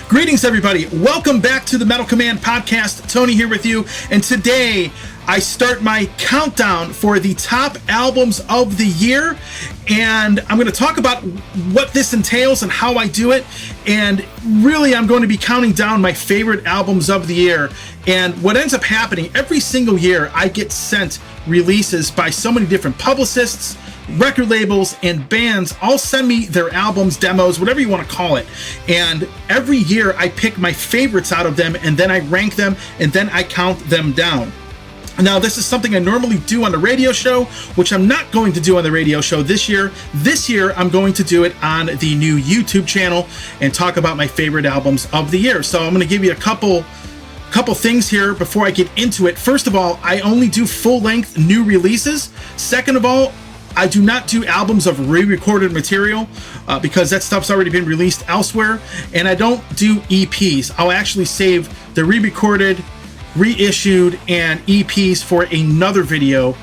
Greetings, everybody. Welcome back to the Metal Command podcast. Tony here with you. And today I start my countdown for the top albums of the year. And I'm going to talk about what this entails and how I do it. And really, I'm going to be counting down my favorite albums of the year. And what ends up happening every single year, I get sent releases by so many different publicists, record labels, and bands. All send me their albums, demos, whatever you want to call it. And every year I pick my favorites out of them, and then I rank them, and then I count them down. Now, this is something I normally do on the radio show, which I'm not going to do on the radio show this year. This year, I'm going to do it on the new YouTube channel and talk about my favorite albums of the year. So I'm going to give you a couple things here before I get into it. First of all, I only do full-length new releases. Second of all, I do not do albums of re-recorded material because that stuff's already been released elsewhere. And I don't do EPs. I'll actually save the re-recorded, reissued, and EPs for another video,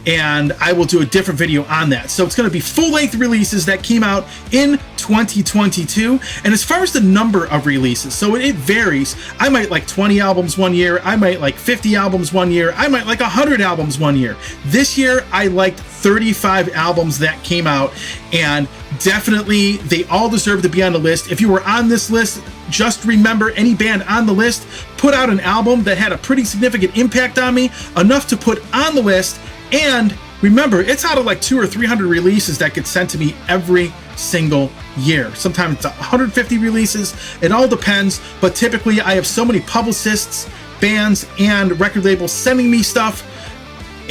and I will do a different video on that. So it's going to be full-length releases that came out in 2022. And as far as the number of releases, so it varies. I might like 20 albums one year, I might like 50 albums one year, I might like 100 albums one year. This year I liked 35 albums that came out, and definitely they all deserve to be on the list. If you were on this list, just remember, any band on the list put out an album that had a pretty significant impact on me, enough to put on the list. And remember, it's out of like 200 or 300 releases that get sent to me every single year. Sometimes it's 150 releases. It all depends. But typically I have so many publicists, bands, and record labels sending me stuff,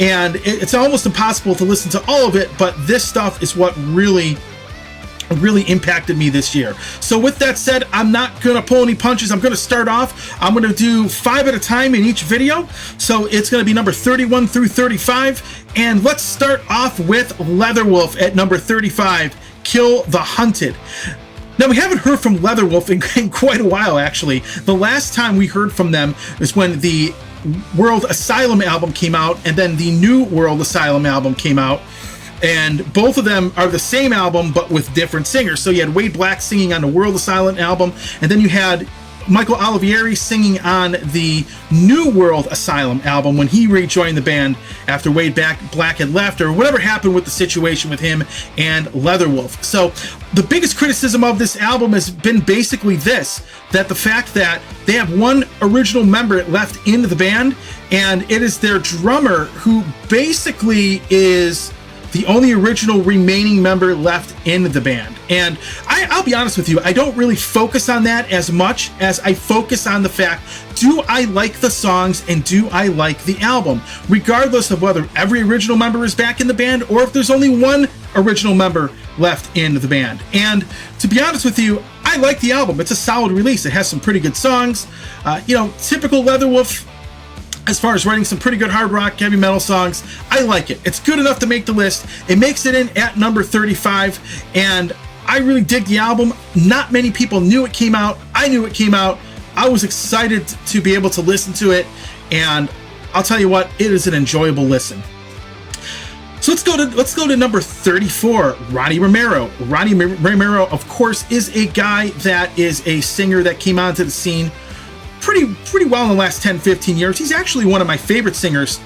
and it's almost impossible to listen to all of it. But this stuff is what really impacted me this year. So with that said, I'm not going to pull any punches. I'm going to start off. I'm going to do 5 at a time in each video. So it's going to be number 31 through 35. And let's start off with Leatherwolf at number 35, Kill the Hunted. Now, we haven't heard from Leatherwolf in quite a while, actually. The last time we heard from them was when the World Asylum album came out, and then the New World Asylum album came out. And both of them are the same album, but with different singers. So you had Wade Black singing on the World Asylum album, and then you had Michael Olivieri singing on the New World Asylum album when he rejoined the band after Wade Black had left, or whatever happened with the situation with him and Leatherwolf. So the biggest criticism of this album has been basically this, that the fact that they have one original member left in the band, and it is their drummer who basically is the only original remaining member left in the band. And I'll be honest with you, I don't really focus on that as much as I focus on the fact, do I like the songs and do I like the album? Regardless of whether every original member is back in the band or if there's only one original member left in the band. And to be honest with you, I like the album. It's a solid release. It has some pretty good songs. Typical Leatherwolf, as far as writing some pretty good hard rock, heavy metal songs. I like it. It's good enough to make the list. It makes it in at number 35, and I really dig the album. Not many people knew it came out. I knew it came out. I was excited to be able to listen to it, and I'll tell you what, it is an enjoyable listen. So let's go to number 34, Ronnie Romero. Ronnie Romero, of course, is a guy that is a singer that came onto the scene pretty well in the last 10-15 years. He's actually one of my favorite singers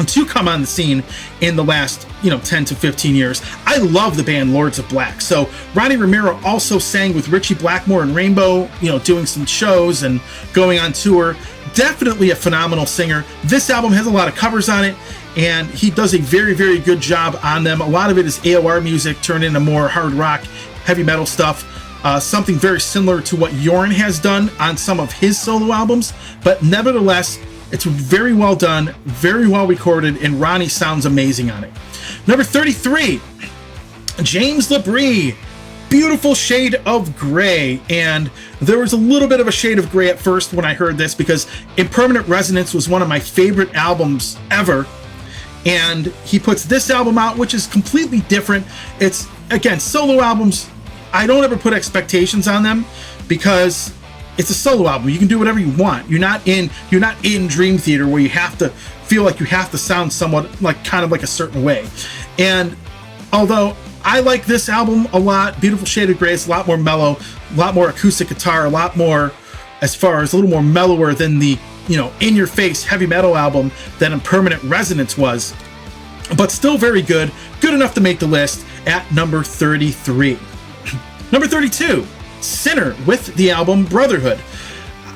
to come on the scene in the last 10 to 15 years. I love the band Lords of Black. So Ronnie Romero also sang with Richie Blackmore and Rainbow, doing some shows and going on tour. Definitely a phenomenal singer. This album has a lot of covers on it, and he does a very, very good job on them. A lot of it is AOR music turned into more hard rock, heavy metal stuff. Something very similar to what Jorn has done on some of his solo albums, but nevertheless, it's very well done, very well recorded, and Ronnie sounds amazing on it. Number 33, James LaBrie, Beautiful Shade of Grey. And there was a little bit of a shade of gray at first when I heard this, because Impermanent Resonance was one of my favorite albums ever. And he puts this album out, which is completely different. It's, again, solo albums, I don't ever put expectations on them because it's a solo album. You can do whatever you want. You're not in Dream Theater where you have to feel like you have to sound somewhat like kind of like a certain way. And although I like this album a lot. Beautiful Shade of Grey is a lot more mellow, a lot more acoustic guitar, a lot more, as far as a little more mellower than the, in-your-face heavy metal album that Impermanent Resonance was. But still very good. Good enough to make the list at number 33. Number 32, Sinner with the album Brotherhood.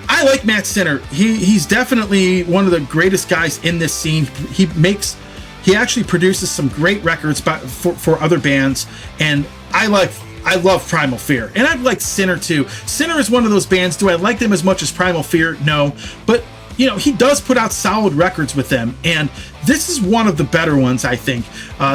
I like Matt Sinner. He's definitely one of the greatest guys in this scene. He actually produces some great records for other bands, and I love Primal Fear, and I've liked Sinner too. Sinner is one of those bands. Do I like them as much as Primal Fear? No, but he does put out solid records with them, and this is one of the better ones, I think.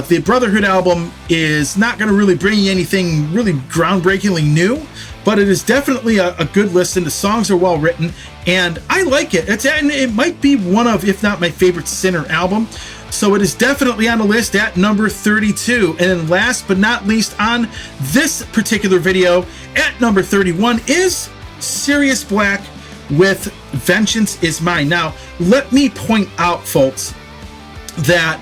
The Brotherhood album is not going to really bring you anything really groundbreakingly new, but it is definitely a good listen. The songs are well written, and I like it. It might be one of, if not my favorite Sinner album. So it is definitely on the list at number 32. And then last but not least on this particular video, at number 31 is Sirius Black with Vengeance Is Mine. Now, let me point out, folks, that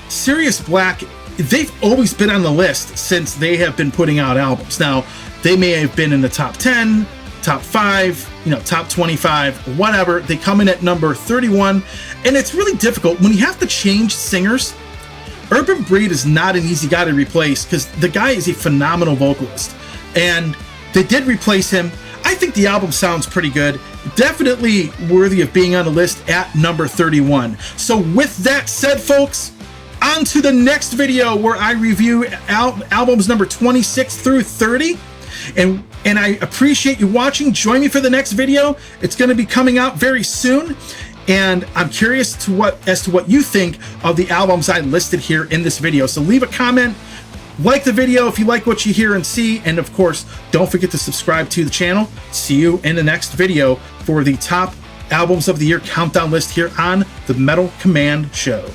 Sirius Black, they've always been on the list since they have been putting out albums. Now, they may have been in the top 10, top 5, top 25, whatever. They come in at number 31, and it's really difficult when you have to change singers. Urban Breed is not an easy guy to replace because the guy is a phenomenal vocalist, and they did replace him. I think the album sounds pretty good. Definitely worthy of being on the list at number 31. So with that said, folks, on to the next video where I review albums number 26 through 30. And I appreciate you watching. Join me for the next video. It's going to be coming out very soon. And I'm curious as to what you think of the albums I listed here in this video. So leave a comment, like the video if you like what you hear and see. And of course, don't forget to subscribe to the channel. See you in the next video for the top albums of the year countdown list here on the Metal Command Show.